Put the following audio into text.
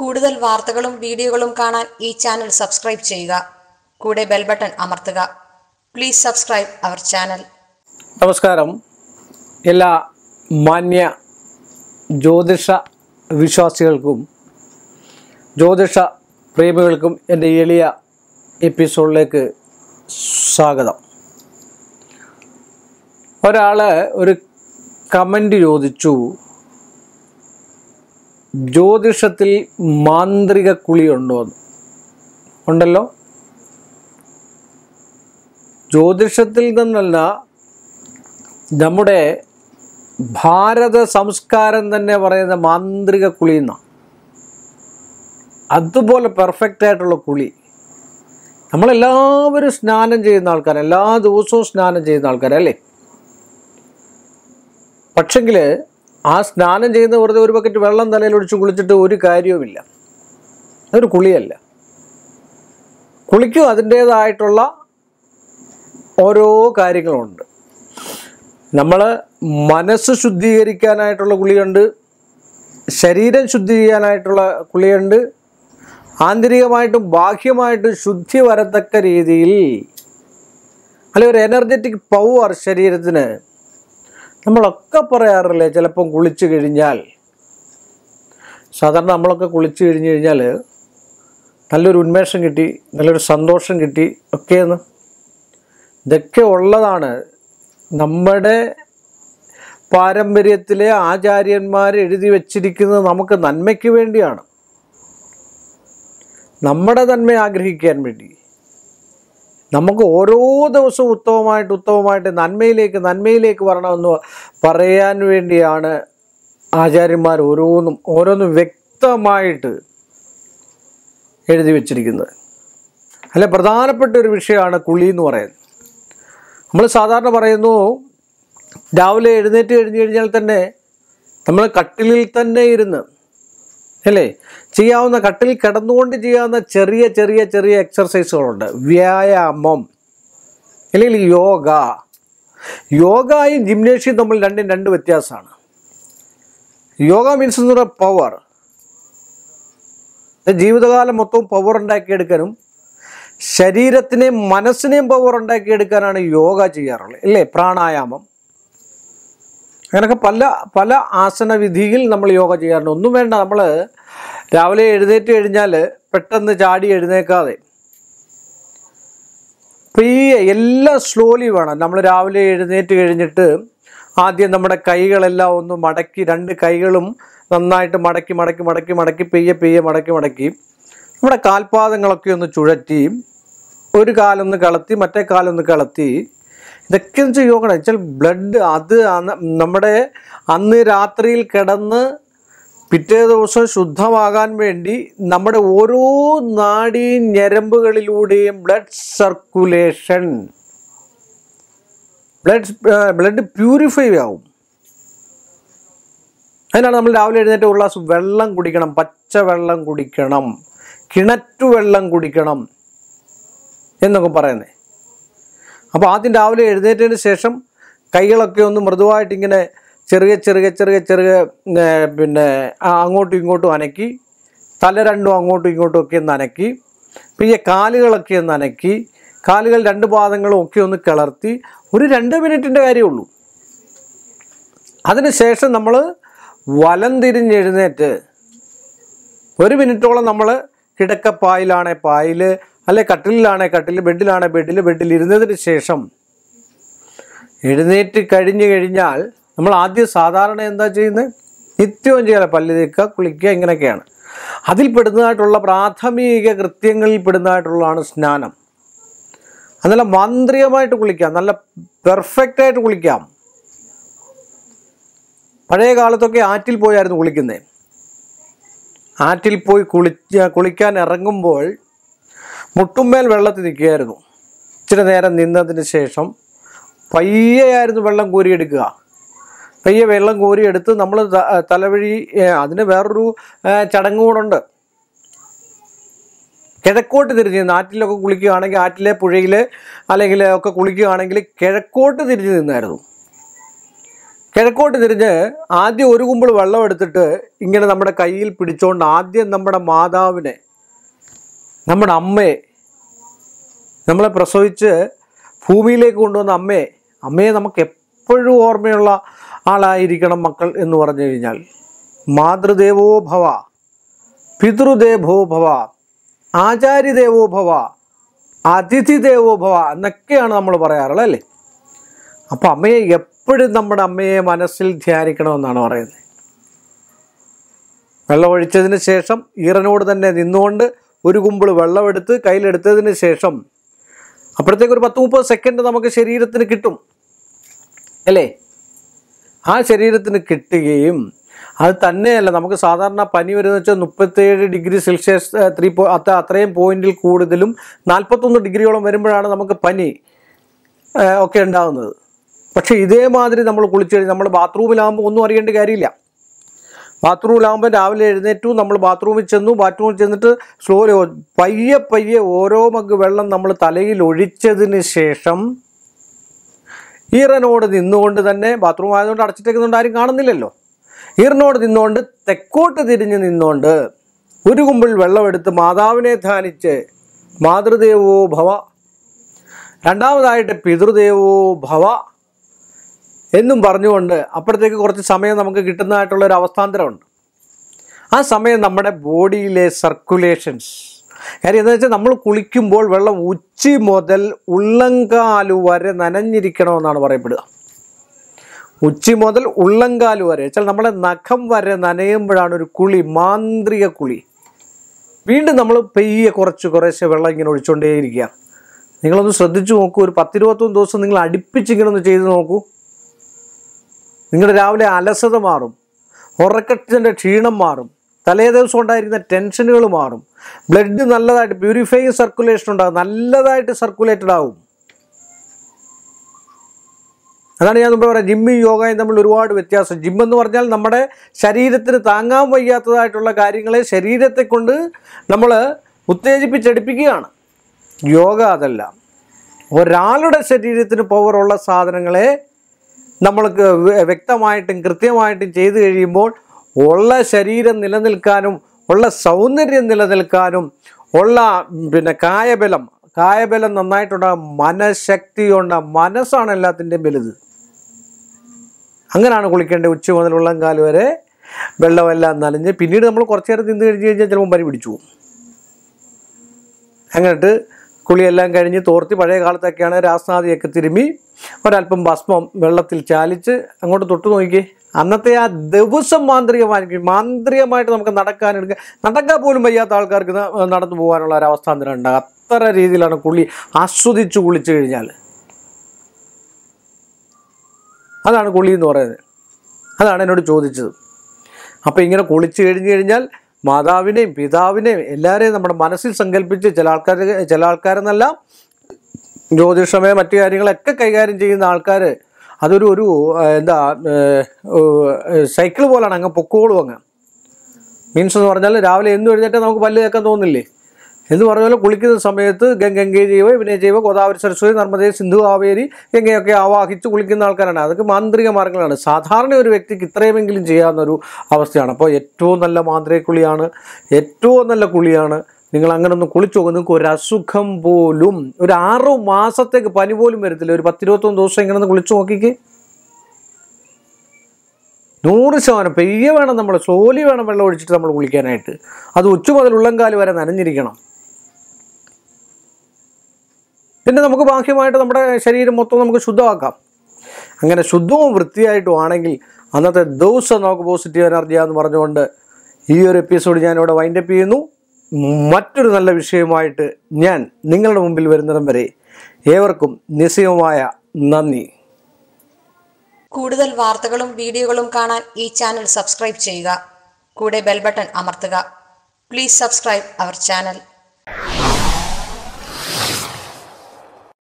കൂടുതൽ വാർത്തകളും വീഡിയോകളും കാണാൻ ഈ ചാനൽ സബ്സ്ക്രൈബ് ചെയ്യുക. കൂടെ ബെൽ ബട്ടൺ അമർത്തുക. Please subscribe our channel. നമസ്കാരം. എല്ലാ മാന്യ ജ്യോതിഷ വിശ്വാസികൾക്കും ജ്യോതിഷ പ്രേമികൾക്കും എൻ്റെ എളിയ എപ്പിസോഡിലേക്ക് സ്വാഗതം. ഒരാൾ ഒരു കമൻ്റ് ചോദിച്ചു, ജ്യോതിഷത്തിൽ മാന്ത്രിക കുളിയുണ്ടോ എന്ന്. ഉണ്ടല്ലോ. ജ്യോതിഷത്തിൽ നിന്നല്ല, നമ്മുടെ ഭാരത സംസ്കാരം തന്നെ പറയുന്ന മാന്ത്രിക കുളി എന്നാണ്. അതുപോലെ പെർഫെക്റ്റ് ആയിട്ടുള്ള കുളി. നമ്മളെല്ലാവരും സ്നാനം ചെയ്യുന്ന ആൾക്കാർ, എല്ലാ ദിവസവും സ്നാനം ചെയ്യുന്ന ആൾക്കാരല്ലേ. പക്ഷെങ്കിൽ ആ സ്നാനം ചെയ്യുന്ന വെറുതെ ഒരു ബക്കറ്റ് വെള്ളം തലയിലൊഴിച്ച് കുളിച്ചിട്ട് ഒരു കാര്യവുമില്ല. അതൊരു കുളിയല്ല. കുളിക്കും അതിൻ്റേതായിട്ടുള്ള ഓരോ കാര്യങ്ങളുണ്ട്. നമ്മൾ മനസ്സ് ശുദ്ധീകരിക്കാനായിട്ടുള്ള കുളിയുണ്ട്, ശരീരം ശുദ്ധി ചെയ്യാനായിട്ടുള്ള കുളിയുണ്ട്, ആന്തരികമായിട്ടും ബാഹ്യമായിട്ടും ശുദ്ധി വരത്തക്ക രീതിയിൽ അല്ലെങ്കിൽ ഒരു എനർജറ്റിക് പവർ ശരീരത്തിന്. നമ്മളൊക്കെ പറയാറില്ലേ, ചിലപ്പം കുളിച്ചു കഴിഞ്ഞാൽ, സാധാരണ നമ്മളൊക്കെ കുളിച്ചു കഴിഞ്ഞ് കഴിഞ്ഞാൽ നല്ലൊരു ഉന്മേഷം കിട്ടി, നല്ലൊരു സന്തോഷം കിട്ടി ഒക്കെയെന്ന്. ഇതൊക്കെ ഉള്ളതാണ്. നമ്മുടെ പാരമ്പര്യത്തിലെ ആചാര്യന്മാർ എഴുതി വച്ചിരിക്കുന്നത് നമുക്ക് നന്മയ്ക്ക് വേണ്ടിയാണ്, നമ്മുടെ നന്മ ആഗ്രഹിക്കാൻ വേണ്ടി. നമുക്ക് ഓരോ ദിവസവും ഉത്തമമായിട്ട് നന്മയിലേക്ക് വരണമെന്ന് പറയാൻ വേണ്ടിയാണ് ആചാര്യന്മാർ ഓരോന്നും വ്യക്തമായിട്ട് എഴുതി വച്ചിരിക്കുന്നത്. അല്ല, പ്രധാനപ്പെട്ട ഒരു വിഷയമാണ് കുളി എന്ന് പറയുന്നത്. നമ്മൾ സാധാരണ പറയുന്നു, രാവിലെ എഴുന്നേറ്റ് കഴിഞ്ഞാൽ തന്നെ നമ്മൾ കട്ടിലിൽ തന്നെ ഇരുന്ന് അല്ലേ ചെയ്യാവുന്ന, കട്ടിൽ കിടന്നുകൊണ്ട് ചെയ്യാവുന്ന ചെറിയ ചെറിയ ചെറിയ എക്സർസൈസുകളുണ്ട്. വ്യായാമം അല്ലെങ്കിൽ യോഗയും ജിംനേഷ്യം തമ്മിൽ രണ്ട് വ്യത്യാസമാണ്. യോഗ മീൻസ് എന്ന് പറഞ്ഞാൽ പവർ. ജീവിതകാലം മൊത്തവും പവർ ഉണ്ടാക്കിയെടുക്കാനും ശരീരത്തിനെയും മനസ്സിനെയും പവർ ഉണ്ടാക്കിയെടുക്കാനാണ് യോഗ ചെയ്യാറുള്ളത് അല്ലേ. പ്രാണായാമം, അങ്ങനെയൊക്കെ പല ആസനവിധിയിൽ നമ്മൾ യോഗ ചെയ്യാറുണ്ട്. ഒന്നും വേണ്ട, നമ്മൾ രാവിലെ എഴുന്നേറ്റ് കഴിഞ്ഞാൽ പെട്ടെന്ന് ചാടി എഴുന്നേക്കാതെ എല്ലാം സ്ലോലി വേണം. നമ്മൾ രാവിലെ എഴുന്നേറ്റ് കഴിഞ്ഞിട്ട് ആദ്യം നമ്മുടെ കൈകളെല്ലാം ഒന്ന് മടക്കി, രണ്ട് കൈകളും നന്നായിട്ട് മടക്കി പെയ്യെ മടക്കി നമ്മുടെ കാൽപാദങ്ങളൊക്കെ ഒന്ന് ചുഴറ്റി, ഒരു കാലൊന്ന് കളത്തി മറ്റേ കാലൊന്ന് കളത്തി. ഇതൊക്കെ എന്ന് വെച്ചാൽ യോഗ വെച്ചാൽ ബ്ലഡ് അത് നമ്മുടെ അന്ന് രാത്രിയിൽ കിടന്ന് പിറ്റേ ദിവസം ശുദ്ധമാകാൻ വേണ്ടി നമ്മുടെ ഓരോ നാഡീ ഞരമ്പുകളിലൂടെയും ബ്ലഡ് സർക്കുലേഷൻ, ബ്ലഡ് പ്യൂരിഫൈ ആവും. അതിനാണ് നമ്മൾ രാവിലെ എഴുന്നേറ്റ് ഒരു ഗ്ലാസ് വെള്ളം കുടിക്കണം, പച്ചവെള്ളം കുടിക്കണം, കിണറ്റുവെള്ളം കുടിക്കണം എന്നൊക്കെ പറയുന്നത്. അപ്പോൾ ആദ്യം രാവിലെ എഴുന്നേറ്റതിന് ശേഷം കൈകളൊക്കെ ഒന്ന് മൃദുവായിട്ടിങ്ങനെ ചെറിയ അങ്ങോട്ടും ഇങ്ങോട്ടും അനക്കി, തല രണ്ടും അങ്ങോട്ടും ഇങ്ങോട്ടും ഒക്കെ ഒന്ന് അനക്കി, പിന്നെ കാലുകളൊക്കെ ഒന്ന് അനക്കി, കാലുകൾ രണ്ട് പാദങ്ങളും ഒക്കെ ഒന്ന് കിളർത്തി ഒരു 2 മിനിറ്റിൻ്റെ കാര്യമുള്ളൂ. അതിനുശേഷം നമ്മൾ വലം തിരിഞ്ഞെഴുന്നേറ്റ് 1 മിനിറ്റോളം നമ്മൾ കിടക്കപ്പായിലാണെ പായിൽ, അല്ലെ കട്ടിലാണെ കട്ടിൽ, ബെഡിലാണെ ബെഡിലിരുന്നതിന് ശേഷം എഴുന്നേറ്റ് കഴിഞ്ഞാൽ നമ്മൾ ആദ്യം സാധാരണ എന്താ ചെയ്യുന്നത്, നിത്യവും ചെയ്യാതെ പല്ല് തേക്കുക, കുളിക്കുക, ഇങ്ങനെയൊക്കെയാണ്. അതിൽ പെടുന്നതായിട്ടുള്ള പ്രാഥമിക കൃത്യങ്ങളിൽ പെടുന്നതായിട്ടുള്ളതാണ് സ്നാനം. നല്ല മാന്ത്രികമായിട്ട് കുളിക്കാം, നല്ല പെർഫെക്റ്റായിട്ട് കുളിക്കാം. പഴയ കാലത്തൊക്കെ ആറ്റിൽ പോയായിരുന്നു കുളിക്കുന്നത്. ആറ്റിൽ പോയി കുളിക്കാൻ ഇറങ്ങുമ്പോൾ മുട്ടുമ്മേൽ വെള്ളത്തിൽ നിൽക്കുകയായിരുന്നു. ഇച്ചിരി നേരം നിന്നതിന് ശേഷം പയ്യെയായിരുന്നു വെള്ളം കോരിയെടുക്കുക. പയ്യെ വെള്ളം കോരിയെടുത്ത് നമ്മൾ തലവഴി, അതിന് വേറൊരു ചടങ്ങ് കൂടുണ്ട്. കിഴക്കോട്ട് തിരിഞ്ഞ് നാട്ടിലൊക്കെ കുളിക്കുകയാണെങ്കിൽ, ആറ്റിലെ പുഴയിൽ അല്ലെങ്കിൽ ഒക്കെ കുളിക്കുകയാണെങ്കിൽ കിഴക്കോട്ട് തിരിഞ്ഞ് നിന്നായിരുന്നു. കിഴക്കോട്ട് തിരിഞ്ഞ് ആദ്യം ഒരു കുമ്പിൾ വെള്ളം എടുത്തിട്ട് ഇങ്ങനെ നമ്മുടെ കയ്യിൽ പിടിച്ചുകൊണ്ട് ആദ്യം നമ്മുടെ മാതാവിനെ, നമ്മുടെ അമ്മയെ, നമ്മളെ പ്രസവിച്ച് ഭൂമിയിലേക്ക് കൊണ്ടുവന്ന അമ്മയെ നമുക്ക് എപ്പോഴും ഓർമ്മയുള്ള ആളായിരിക്കണം മക്കൾ എന്ന് പറഞ്ഞു കഴിഞ്ഞാൽ. മാതൃദേവോ ഭവ, പിതൃദേവോ ഭവ, ആചാര്യദേവോ ഭവ, അതിഥി ദേവോ ഭവ എന്നൊക്കെയാണ് നമ്മൾ പറയാറുള്ളത് അല്ലേ. അപ്പം അമ്മയെ എപ്പോഴും നമ്മുടെ അമ്മയെ മനസ്സിൽ ധ്യാനിക്കണമെന്നാണ് പറയുന്നത്. വെള്ളം ഒഴിച്ചതിന് ശേഷം ഈറനോട് തന്നെ നിന്നുകൊണ്ട് ഒരു കുമ്പിൾ വെള്ളമെടുത്ത് കയ്യിലെടുത്തതിന് ശേഷം അപ്പോഴത്തേക്ക് ഒരു 10-30 സെക്കൻഡ് നമുക്ക് ശരീരത്തിന് കിട്ടും അല്ലേ. ആ ശരീരത്തിന് കിട്ടുകയും അത് തന്നെയല്ല, നമുക്ക് സാധാരണ പനി വരുന്നത് വെച്ചാൽ 37 ഡിഗ്രി സെൽഷ്യസ് അത്രയും പോയിന്റിൽ കൂടുതലും 41 ഡിഗ്രിയോളം വരുമ്പോഴാണ് നമുക്ക് പനി ഒക്കെ ഉണ്ടാകുന്നത്. പക്ഷേ ഇതേമാതിരി നമ്മൾ കുളിച്ച് കഴിഞ്ഞാൽ നമ്മൾ ബാത്റൂമിലാകുമ്പോൾ ഒന്നും അറിയേണ്ട കാര്യമില്ല. ബാത്റൂമിലാകുമ്പോൾ രാവിലെ എഴുന്നേറ്റു, നമ്മൾ ബാത്റൂമിൽ ചെന്നിട്ട് സ്ലോലി പയ്യെ ഓരോ മഗ് വെള്ളം നമ്മൾ തലയിൽ ഒഴിച്ചതിന് ശേഷം ഈറനോട് നിന്നുകൊണ്ട് തന്നെ, ബാത്റൂം ആയതുകൊണ്ട് അടച്ചിട്ടേക്കുന്നുണ്ട് ആരും കാണുന്നില്ലല്ലോ, ഈറനോട് നിന്നുകൊണ്ട് തെക്കോട്ട് തിരിഞ്ഞ് നിന്നുകൊണ്ട് ഒരു കുമ്പിൾ വെള്ളമെടുത്ത് മാതാവിനെ ധ്യാനിച്ച് മാതൃദേവോ ഭവ, രണ്ടാമതായിട്ട് പിതൃദേവോ ഭവ എന്നും പറഞ്ഞുകൊണ്ട് അപ്പോഴത്തേക്ക് കുറച്ച് സമയം നമുക്ക് കിട്ടുന്നതായിട്ടുള്ളൊരു അവസ്ഥാന്തരമുണ്ട്. ആ സമയം നമ്മുടെ ബോഡിയിലെ സർക്കുലേഷൻസ്, കാര്യം എന്താ വെച്ചാൽ നമ്മൾ കുളിക്കുമ്പോൾ വെള്ളം ഉച്ചി മുതൽ ഉള്ളങ്കാലു വരെ നനഞ്ഞിരിക്കണമെന്നാണ് പറയപ്പെടുക. ഉച്ചി മുതൽ ഉള്ളങ്കാലു വരെ വെച്ചാൽ നമ്മുടെ നഖം വരെ നനയുമ്പോഴാണ് ഒരു കുളി, മാന്ത്രിക കുളി. വീണ്ടും നമ്മൾ പെയ്യെ കുറേശ്ശെ വെള്ളം ഇങ്ങനെ ഒഴിച്ചുകൊണ്ടേയിരിക്കുക. നിങ്ങളൊന്ന് ശ്രദ്ധിച്ചു നോക്കൂ, ഒരു 10-21 ദിവസം നിങ്ങൾ അടുപ്പിച്ചിങ്ങനെ ഒന്ന് ചെയ്ത് നോക്കൂ. നിങ്ങളുടെ രാവിലെ അലസത മാറും, ഉറക്കത്തിൻ്റെ ക്ഷീണം മാറും, തലേ ദിവസം ഉണ്ടായിരുന്ന ടെൻഷനുകൾ മാറും, ബ്ലഡ് നല്ലതായിട്ട് പ്യൂരിഫൈങ് സർക്കുലേഷൻ ഉണ്ടാകും, നല്ലതായിട്ട് സർക്കുലേറ്റഡ് ആകും. അതാണ് ഞാൻ മുമ്പ് പറയാം, ജിമ്മും യോഗയും തമ്മിൽ ഒരുപാട് വ്യത്യാസം. ജിമ്മെന്ന് പറഞ്ഞാൽ നമ്മുടെ ശരീരത്തിന് താങ്ങാൻ വയ്യാത്തതായിട്ടുള്ള കാര്യങ്ങളെ ശരീരത്തെ കൊണ്ട് നമ്മൾ ഉത്തേജിപ്പിച്ചെടുപ്പിക്കുകയാണ്. യോഗ അതല്ല. ഒരാളുടെ ശരീരത്തിന് പവറുള്ള സാധനങ്ങളെ നമ്മൾക്ക് വ്യക്തമായിട്ടും കൃത്യമായിട്ടും ചെയ്തു കഴിയുമ്പോൾ ഉള്ള ശരീരം നിലനിൽക്കാനും ഉള്ള സൗന്ദര്യം നിലനിൽക്കാനും ഉള്ള കായബലം നന്നായിട്ടുണ്ടാകും, മനഃശക്തി ഉണ്ടാകും. മനസ്സാണ് എല്ലാത്തിൻ്റെയും വലുത്. അങ്ങനെയാണ് കുളിക്കേണ്ടത്. ഉച്ച മുതൽ ഉള്ളംകാല് വരെ വെള്ളമെല്ലാം നനഞ്ഞ് പിന്നീട് നമ്മൾ കുറച്ച് നേരം തിന്ന് കഴിഞ്ഞ് കഴിഞ്ഞാൽ ചിലപ്പോൾ പനി പിടിച്ചു പോകും. അങ്ങോട്ട് കുളിയെല്ലാം കഴിഞ്ഞ് തോർത്തി, പഴയ കാലത്തൊക്കെയാണ് രാസ്നാദിയൊക്കെ തിരുമ്മി ഒരല്പം ഭസ്മം വെള്ളത്തിൽ ചാലിച്ച് അങ്ങോട്ട് തൊട്ട് നോക്കിയേ. അന്നത്തെ ആ ദിവസം മാന്ത്രികമായിട്ട് നമുക്ക് നടക്കാൻ പോലും വയ്യാത്ത ആൾക്കാർക്ക് നടന്നു പോകാനുള്ള ഒരു അവസ്ഥാന്തരം ഉണ്ടാകും. അത്ര രീതിയിലാണ് കുളി ആസ്വദിച്ച് കുളിച്ചു കഴിഞ്ഞാൽ. അതാണ് കുളി എന്ന് പറയുന്നത്. അതാണ് എന്നോട് ചോദിച്ചത്. അപ്പോൾ ഇങ്ങനെ കുളിച്ച് കഴിഞ്ഞാൽ മാതാവിനെയും പിതാവിനെയും എല്ലാവരെയും നമ്മുടെ മനസ്സിൽ സങ്കല്പിച്ച്, ചില ആൾക്കാരെന്നല്ല, ജ്യോതിഷമേ മറ്റു കാര്യങ്ങളൊക്കെ കൈകാര്യം ചെയ്യുന്ന ആൾക്കാർ അതൊരു സൈക്കിൾ പോലാണ്, അങ്ങ് പൊക്കോളും. അങ്ങ് മീൻസ് എന്ന് പറഞ്ഞാൽ രാവിലെ എന്നും എഴുന്നേറ്റാൽ നമുക്ക് പല്ല് കേൾക്കാൻ തോന്നില്ലേ എന്ന് പറഞ്ഞാൽ കുളിക്കുന്ന സമയത്ത് ഗംഗേ ജൈവ വിനയ ജൈവ ഗോദാവരി സരസ്വതി നർമ്മദേ സിന്ധു കാവേരി ഗംഗയൊക്കെ ആവാഹിച്ച് കുളിക്കുന്ന ആൾക്കാരാണ്. അതൊക്കെ മാന്ത്രിക മാർഗങ്ങളാണ്. സാധാരണ ഒരു വ്യക്തിക്ക് ഇത്രയുമെങ്കിലും ചെയ്യാവുന്നൊരു അവസ്ഥയാണ്. അപ്പോൾ ഏറ്റവും നല്ല മാന്ത്രിക കുളിയാണ്, ഏറ്റവും നല്ല കുളിയാണ്. നിങ്ങൾ അങ്ങനെ ഒന്ന് കുളിച്ചു നോക്കും, നിങ്ങൾക്ക് ഒരു അസുഖം പോലും, ഒരു 6 മാസത്തേക്ക് പനി പോലും വരത്തില്ല. ഒരു 10-21 ദിവസം ഇങ്ങനെ ഒന്ന് കുളിച്ചു നോക്കിക്ക്. 100% പെയ്യ വേണം, നമ്മൾ സ്ലോലി വേണം വെള്ളം ഒഴിച്ചിട്ട് നമ്മൾ കുളിക്കാനായിട്ട്. അത് ഉച്ച മുതൽ ഉള്ളംകാല് വരെ നനഞ്ഞിരിക്കണം. പിന്നെ നമുക്ക് ബാഹ്യമായിട്ട് നമ്മുടെ ശരീരം മൊത്തം നമുക്ക് ശുദ്ധമാക്കാം. അങ്ങനെ ശുദ്ധവും വൃത്തിയായിട്ടും ആണെങ്കിൽ അന്നത്തെ ദിവസം നമുക്ക് പോസിറ്റീവ് എനർജിയാന്ന് പറഞ്ഞുകൊണ്ട് ഈ ഒരു എപ്പിസോഡ് ഞാനിവിടെ വൈൻഡപ്പ് ചെയ്യുന്നു. മറ്റൊരു നല്ല വിഷയമായിട്ട് ഞാൻ നിങ്ങളുടെ മുമ്പിൽ വരുന്നിടം വരെ ഏവർക്കും നിസ്സീമമായ നന്ദി. കൂടുതൽ വാർത്തകളും വീഡിയോകളും കാണാൻ ഈ ചാനൽ സബ്സ്ക്രൈബ് ചെയ്യുക. കൂടെ ബെൽ ബട്ടൺ അമർത്തുക. Please subscribe our channel.